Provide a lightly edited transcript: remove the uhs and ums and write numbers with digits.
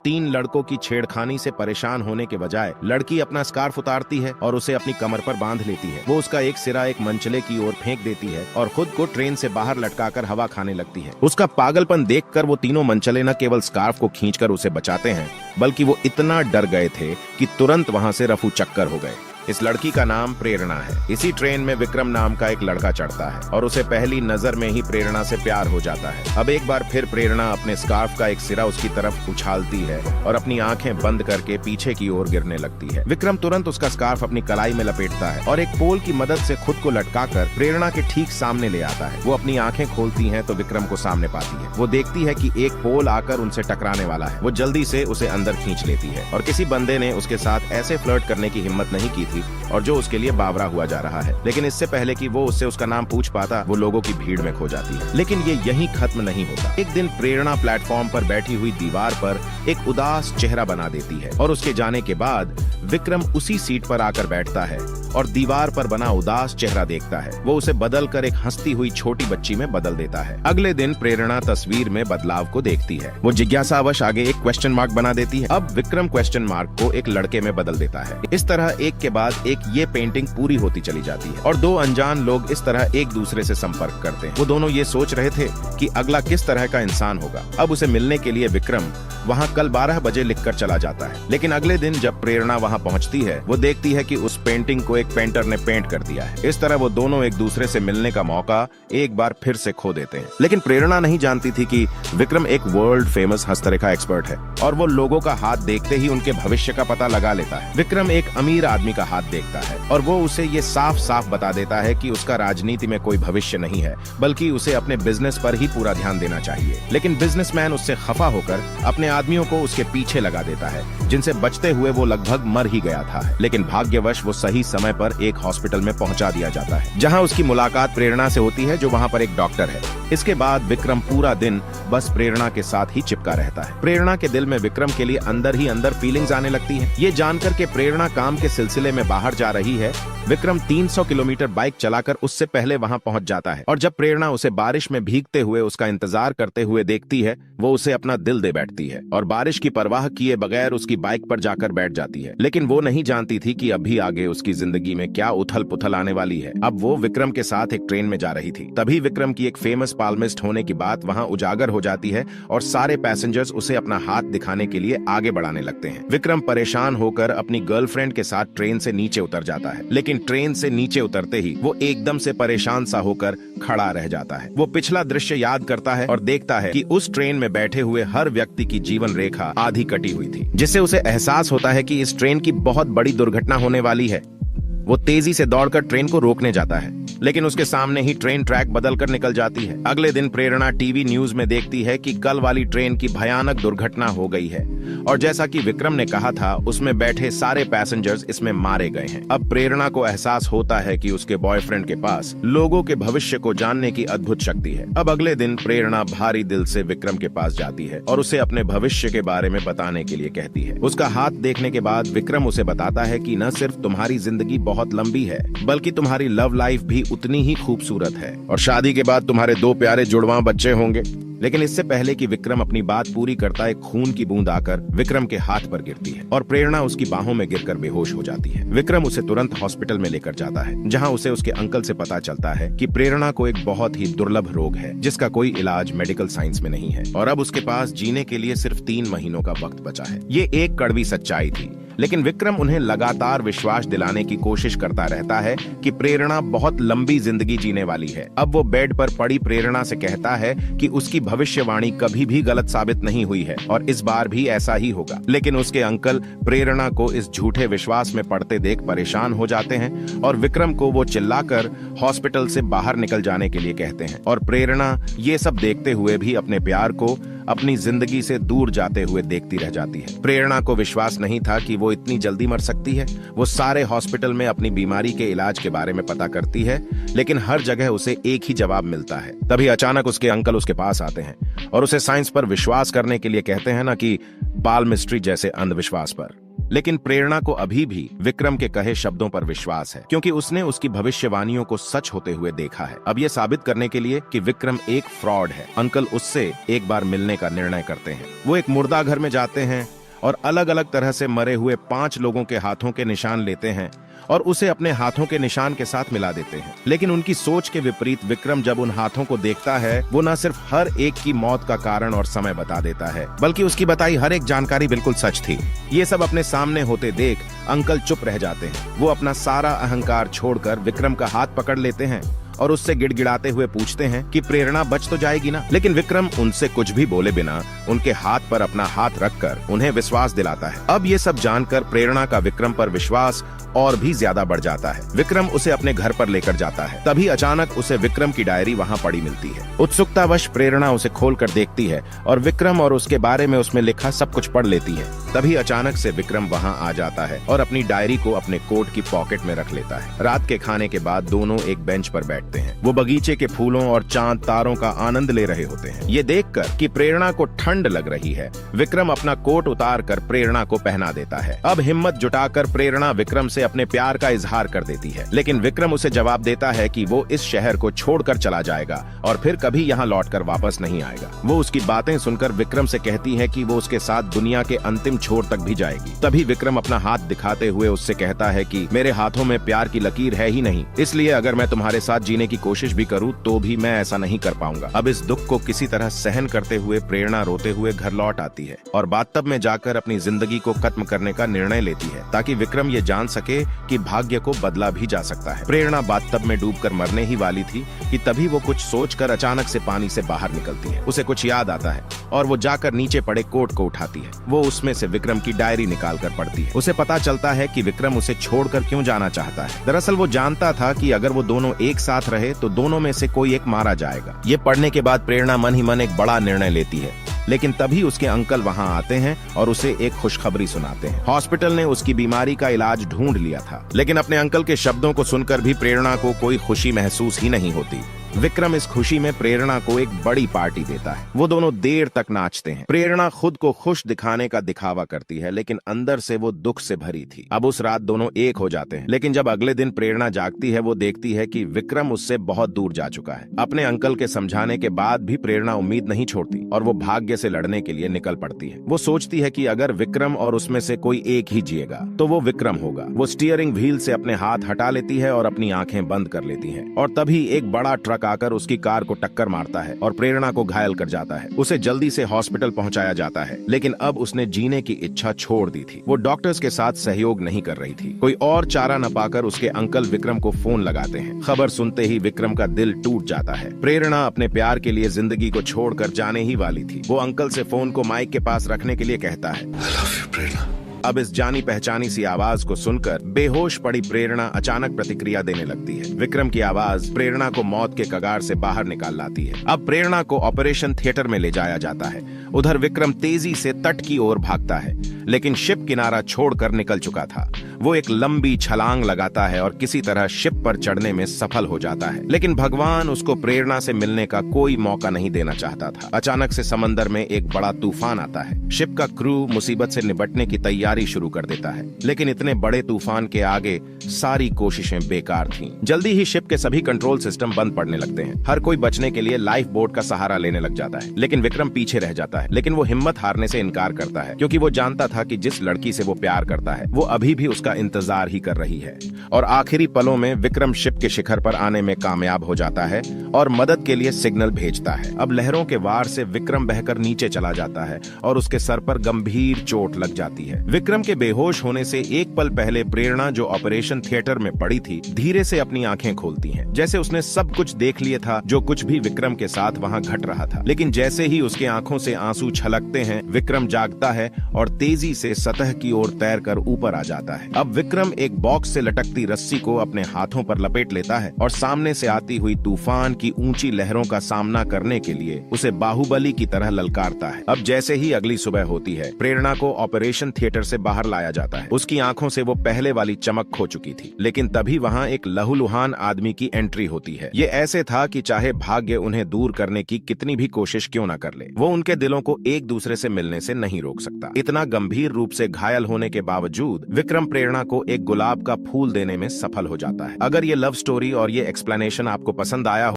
3 लड़कों की छेड़खानी से परेशान होने के बजाय लड़की अपना स्कार्फ उतारती है और उसे अपनी कमर पर बांध लेती है। वो उसका एक सिरा एक मंचले की ओर फेंक देती है और खुद को ट्रेन से बाहर लटकाकर हवा खाने लगती है। उसका पागलपन देखकर वो तीनों मंचले न केवल स्कार्फ को खींचकर उसे बचाते हैं, बल्कि वो इतना डर गए थे कि तुरंत वहां से रफू चक्कर हो गए। इस लड़की का नाम प्रेरणा है। इसी ट्रेन में विक्रम नाम का एक लड़का चढ़ता है और उसे पहली नजर में ही प्रेरणा से प्यार हो जाता है। अब एक बार फिर प्रेरणा अपने स्कार्फ का एक सिरा उसकी तरफ उछालती है और अपनी आंखें बंद करके पीछे की ओर गिरने लगती है। विक्रम तुरंत उसका स्कार्फ अपनी कलाई में लपेटता है और एक पोल की मदद से खुद को लटकाकर प्रेरणा के ठीक सामने ले आता है। वो अपनी आंखें खोलती है तो विक्रम को सामने पाती है। वो देखती है कि एक पोल आकर उनसे टकराने वाला है। वो जल्दी से उसे अंदर खींच लेती है और किसी बंदे ने उसके साथ ऐसे फ्लर्ट करने की हिम्मत नहीं की थी और जो उसके लिए बावरा हुआ जा रहा है। लेकिन इससे पहले कि वो उससे उसका नाम पूछ पाता, वो लोगों की भीड़ में खो जाती है। लेकिन ये यहीं खत्म नहीं होता। एक दिन प्रेरणा प्लेटफॉर्म पर बैठी हुई दीवार पर एक उदास चेहरा बना देती है और उसके जाने के बाद विक्रम उसी सीट पर आकर बैठता है और दीवार पर बना उदास चेहरा देखता है। वो उसे बदलकर एक हंसती हुई छोटी बच्ची में बदल देता है। अगले दिन प्रेरणा तस्वीर में बदलाव को देखती है। वो जिज्ञासावश आगे एक क्वेश्चन मार्क बना देती है। अब विक्रम क्वेश्चन मार्क को एक लड़के में बदल देता है। इस तरह एक के बाद एक ये पेंटिंग पूरी होती चली जाती है और 2 अनजान लोग इस तरह एक दूसरे से संपर्क करते हैं। वो दोनों ये सोच रहे थे कि अगला किस तरह का इंसान होगा। अब उसे मिलने के लिए विक्रम वहाँ कल 12 बजे लिखकर चला जाता है। लेकिन अगले दिन जब प्रेरणा वहाँ पहुँचती है, वो देखती है कि उस पेंटिंग को एक पेंटर ने पेंट कर दिया है। इस तरह वो दोनों एक दूसरे से मिलने का मौका एक बार फिर से खो देते हैं। लेकिन प्रेरणा नहीं जानती थी कि विक्रम एक वर्ल्ड फेमस हस्तरेखा एक्सपर्ट है और वो लोगों का हाथ देखते ही उनके भविष्य का पता लगा लेता है। विक्रम एक अमीर आदमी का हाथ देखता है और वो उसे ये साफ साफ बता देता है कि उसका राजनीति में कोई भविष्य नहीं है, बल्कि उसे अपने बिजनेस पर ही पूरा ध्यान देना चाहिए। लेकिन बिजनेसमैन उससे खफा होकर अपने आदमियों को उसके पीछे लगा देता है, जिनसे बचते हुए वो लगभग मर ही गया था। लेकिन भाग्यवश वो सही समय पर एक हॉस्पिटल में पहुंचा दिया जाता है, जहां उसकी मुलाकात प्रेरणा से होती है, जो वहां पर एक डॉक्टर है। इसके बाद विक्रम पूरा दिन बस प्रेरणा के साथ ही चिपका रहता है। प्रेरणा के दिल में विक्रम के लिए अंदर ही अंदर फीलिंग्स आने लगती है। ये जानकर के प्रेरणा काम के सिलसिले में बाहर जा रही है, विक्रम 300 किलोमीटर बाइक चलाकर उससे पहले वहां पहुंच जाता है और जब प्रेरणा उसे बारिश में भीगते हुए उसका इंतजार करते हुए देखती है, वो उसे अपना दिल दे बैठती है और बारिश की परवाह किए बगैर उसकी बाइक पर जाकर बैठ जाती है। लेकिन वो नहीं जानती थी कि अभी आगे उसकी जिंदगी में क्या उथल पुथल आने वाली है। अब वो विक्रम के साथ एक ट्रेन में जा रही थी। तभी विक्रम की एक फेमस पाल्मिस्ट होने की बात वहां उजागर हो जाती है और सारे पैसेंजर्स उसे अपना हाथ दिखाने के लिए आगे बढ़ाने लगते हैं। विक्रम परेशान होकर अपनी गर्लफ्रेंड के साथ ट्रेन से नीचे उतर जाता है। लेकिन ट्रेन से नीचे उतरते ही वो एकदम से परेशान सा होकर खड़ा रह जाता है। वो पिछला दृश्य याद करता है और देखता है कि उस ट्रेन में बैठे हुए हर व्यक्ति की जीवन रेखा आधी कटी हुई थी, जिससे उसे एहसास होता है कि इस ट्रेन की बहुत बड़ी दुर्घटना होने वाली है। वो तेजी से दौड़कर ट्रेन को रोकने जाता है, लेकिन उसके सामने ही ट्रेन ट्रैक बदलकर निकल जाती है। अगले दिन प्रेरणा टीवी न्यूज में देखती है कि कल वाली ट्रेन की भयानक दुर्घटना हो गई है और जैसा कि विक्रम ने कहा था, उसमें बैठे सारे पैसेंजर्स इसमें मारे गए हैं। अब प्रेरणा को एहसास होता है कि उसके बॉयफ्रेंड के पास लोगों के भविष्य को जानने की अद्भुत शक्ति है। अब अगले दिन प्रेरणा भारी दिल से विक्रम के पास जाती है और उसे अपने भविष्य के बारे में बताने के लिए कहती है। उसका हाथ देखने के बाद विक्रम उसे बताता है कि न सिर्फ तुम्हारी जिंदगी बहुत लंबी है, बल्कि तुम्हारी लव लाइफ भी उतनी ही खूबसूरत है और शादी के बाद तुम्हारे 2 प्यारे जुड़वां बच्चे होंगे। लेकिन इससे पहले कि विक्रम अपनी बात पूरी करता है, खून की बूंद आकर विक्रम के हाथ पर गिरती है और प्रेरणा उसकी बाहों में गिरकर बेहोश हो जाती है। विक्रम उसे तुरंत हॉस्पिटल में लेकर जाता है, जहां उसे उसके अंकल से पता चलता है कि प्रेरणा को एक बहुत ही दुर्लभ रोग है, जिसका कोई इलाज मेडिकल साइंस में नहीं है और अब उसके पास जीने के लिए सिर्फ 3 महीनों का वक्त बचा है। ये एक कड़वी सच्चाई थी, लेकिन विक्रम उन्हें लगातार विश्वास दिलाने की कोशिश करता रहता है कि प्रेरणा बहुत लंबी जिंदगी जीने वाली है। अब वो बेड पर पड़ी प्रेरणा से कहता है कि उसकी भविष्यवाणी कभी भी गलत साबित नहीं हुई है और इस बार भी ऐसा ही होगा। लेकिन उसके अंकल प्रेरणा को इस झूठे विश्वास में पड़ते देख परेशान हो जाते हैं और विक्रम को वो चिल्लाकर हॉस्पिटल से बाहर निकल जाने के लिए कहते हैं और प्रेरणा ये सब देखते हुए भी अपने प्यार को अपनी जिंदगी से दूर जाते हुए देखती रह जाती है। प्रेरणा को विश्वास नहीं था कि वो इतनी जल्दी मर सकती है। वो सारे हॉस्पिटल में अपनी बीमारी के इलाज के बारे में पता करती है, लेकिन हर जगह उसे एक ही जवाब मिलता है। तभी अचानक उसके अंकल उसके पास आते हैं और उसे साइंस पर विश्वास करने के लिए कहते हैं, ना कि बाल मिस्ट्री जैसे अंधविश्वास पर। लेकिन प्रेरणा को अभी भी विक्रम के कहे शब्दों पर विश्वास है, क्योंकि उसने उसकी भविष्यवाणियों को सच होते हुए देखा है। अब ये साबित करने के लिए कि विक्रम एक फ्रॉड है, अंकल उससे एक बार मिलने का निर्णय करते हैं। वो एक मुर्दा घर में जाते हैं और अलग अलग तरह से मरे हुए 5 लोगों के हाथों के निशान लेते हैं और उसे अपने हाथों के निशान के साथ मिला देते हैं। लेकिन उनकी सोच के विपरीत विक्रम जब उन हाथों को देखता है, वो न सिर्फ हर एक की मौत का कारण और समय बता देता है, बल्कि उसकी बताई हर एक जानकारी बिल्कुल सच थी। ये सब अपने सामने होते देख अंकल चुप रह जाते हैं। वो अपना सारा अहंकार छोड़कर विक्रम का हाथ पकड़ लेते हैं और उससे गिड़गिड़ाते हुए पूछते हैं कि प्रेरणा बच तो जाएगी ना। लेकिन विक्रम उनसे कुछ भी बोले बिना उनके हाथ पर अपना हाथ रखकर उन्हें विश्वास दिलाता है। अब ये सब जानकर प्रेरणा का विक्रम पर विश्वास और भी ज्यादा बढ़ जाता है। विक्रम उसे अपने घर पर लेकर जाता है। तभी अचानक उसे विक्रम की डायरी वहाँ पड़ी मिलती है। उत्सुकतावश प्रेरणा उसे खोलकर देखती है और विक्रम और उसके बारे में उसमें लिखा सब कुछ पढ़ लेती है। तभी अचानक से विक्रम वहाँ आ जाता है और अपनी डायरी को अपने कोट की पॉकेट में रख लेता है। रात के खाने के बाद दोनों एक बेंच पर बैठते हैं। वो बगीचे के फूलों और चांद तारों का आनंद ले रहे होते हैं। ये देखकर कि प्रेरणा को ठंड लग रही है, विक्रम अपना कोट उतार कर प्रेरणा को पहना देता है। अब हिम्मत जुटाकर प्रेरणा विक्रम से अपने प्यार का इजहार कर देती है, लेकिन विक्रम उसे जवाब देता है कि वो इस शहर को छोड़कर चला जाएगा और फिर कभी यहाँ लौटकर वापस नहीं आएगा। वो उसकी बातें सुनकर विक्रम से कहती है कि वो उसके साथ दुनिया के अंतिम छोर तक भी जाएगी। तभी विक्रम अपना हाथ दिखाते हुए उससे कहता है कि मेरे हाथों में प्यार की लकीर है ही नहीं, इसलिए अगर मैं तुम्हारे साथ जीने की कोशिश भी करूं तो भी मैं ऐसा नहीं कर पाऊंगा। अब इस दुख को किसी तरह सहन करते हुए प्रेरणा रोते हुए घर लौट आती है और बाथटब में जाकर अपनी जिंदगी को खत्म करने का निर्णय लेती है, ताकि विक्रम ये जान सके कि भाग्य को बदला भी जा सकता है। प्रेरणा बाथटब में डूबकर मरने ही वाली थी कि तभी वो कुछ सोचकर अचानक से पानी से बाहर निकलती है। उसे कुछ याद आता है और वो जाकर नीचे पड़े कोट को उठाती है। वो उसमें से विक्रम की डायरी निकाल कर पढ़ती है। उसे पता चलता है कि विक्रम उसे छोड़कर क्यों जाना चाहता है। दरअसल वो जानता था कि अगर वो दोनों एक साथ रहे तो दोनों में से कोई एक मारा जाएगा। ये पढ़ने के बाद प्रेरणा मन ही मन एक बड़ा निर्णय लेती है, लेकिन तभी उसके अंकल वहां आते हैं और उसे एक खुशखबरी सुनाते हैं। हॉस्पिटल ने उसकी बीमारी का इलाज ढूंढ लिया था, लेकिन अपने अंकल के शब्दों को सुनकर भी प्रेरणा को कोई खुशी महसूस ही नहीं होती। विक्रम इस खुशी में प्रेरणा को एक बड़ी पार्टी देता है। वो दोनों देर तक नाचते हैं। प्रेरणा खुद को खुश दिखाने का दिखावा करती है, लेकिन अंदर से वो दुख से भरी थी। अब उस रात दोनों एक हो जाते हैं, लेकिन जब अगले दिन प्रेरणा जागती है, वो देखती है कि विक्रम उससे बहुत दूर जा चुका है। अपने अंकल के समझाने के बाद भी प्रेरणा उम्मीद नहीं छोड़ती और वो भाग्य से लड़ने के लिए निकल पड़ती है। वो सोचती है कि अगर विक्रम और उसमें से कोई एक ही जिएगा तो वो विक्रम होगा। वो स्टीयरिंग व्हील से अपने हाथ हटा लेती है और अपनी आंखें बंद कर लेती है, और तभी एक बड़ा ट्रक आकर उसकी कार को टक्कर मारता है और प्रेरणा को घायल कर जाता है। उसे जल्दी से हॉस्पिटल पहुंचाया जाता है, लेकिन अब उसने जीने की इच्छा छोड़ दी थी। वो डॉक्टर्स के साथ सहयोग नहीं कर रही थी। कोई और चारा न पाकर उसके अंकल विक्रम को फोन लगाते हैं। खबर सुनते ही विक्रम का दिल टूट जाता है। प्रेरणा अपने प्यार के लिए जिंदगी को छोड़कर जाने ही वाली थी। वो अंकल से फोन को माइक के पास रखने के लिए कहता है, I love you, प्रेरणा। अब इस जानी पहचानी सी आवाज को सुनकर बेहोश पड़ी प्रेरणा अचानक प्रतिक्रिया देने लगती है। विक्रम की आवाज प्रेरणा को मौत के कगार से बाहर निकाल लाती है। अब प्रेरणा को ऑपरेशन थिएटर में ले जाया जाता है। उधर विक्रम तेजी से तट की ओर भागता है, लेकिन शिप किनारा छोड़कर निकल चुका था। वो एक लंबी छलांग लगाता है और किसी तरह शिप पर चढ़ने में सफल हो जाता है, लेकिन भगवान उसको प्रेरणा से मिलने का कोई मौका नहीं देना चाहता था। अचानक से समंदर में एक बड़ा तूफान आता है। शिप का क्रू मुसीबत से निपटने की तैयारी शुरू कर देता है, लेकिन इतने बड़े तूफान के आगे सारी कोशिशें बेकार थीं। जल्दी ही शिप के सभी कंट्रोल सिस्टम बंद पड़ने लगते हैं। हर कोई बचने के लिए लाइफ बोट का सहारा लेने लग जाता है, लेकिन विक्रम पीछे रह जाता है। लेकिन वो हिम्मत हारने से इनकार करता है, क्योंकि वो जानता था कि जिस लड़की से वो प्यार करता है वो अभी भी उसका इंतजार ही कर रही है। और आखिरी पलों में विक्रम शिप के शिखर पर आने में कामयाब हो जाता है और मदद के लिए सिग्नल भेजता है। अब लहरों के वार से विक्रम बहकर नीचे चला जाता है और उसके सर पर गंभीर चोट लग जाती है। विक्रम के बेहोश होने से एक पल पहले प्रेरणा, जो ऑपरेशन थिएटर में पड़ी थी, धीरे से अपनी आंखें खोलती हैं, जैसे उसने सब कुछ देख लिया था जो कुछ भी विक्रम के साथ वहां घट रहा था। लेकिन जैसे ही उसके आंखों से आंसू छलकते हैं, विक्रम जागता है और तेजी से सतह की ओर तैरकर ऊपर आ जाता है। अब विक्रम एक बॉक्स से लटकती रस्सी को अपने हाथों पर लपेट लेता है और सामने से आती हुई तूफान की ऊंची लहरों का सामना करने के लिए उसे बाहुबली की तरह ललकारता है। अब जैसे ही अगली सुबह होती है, प्रेरणा को ऑपरेशन थिएटर से बाहर लाया जाता है। उसकी आंखों से वो पहले वाली चमक खो चुकी थी, लेकिन तभी वहां एक लहूलुहान आदमी की एंट्री होती है। ये ऐसे था कि चाहे भाग्य उन्हें दूर करने की कितनी भी कोशिश क्यों न कर ले, वो उनके दिलों को एक दूसरे से मिलने से नहीं रोक सकता। इतना गंभीर गंभीर रूप से घायल होने के बावजूद विक्रम प्रेरणा को एक गुलाब का फूल देने में सफल हो जाता है। अगर ये लव स्टोरी और ये एक्सप्लेनेशन आपको पसंद आया हो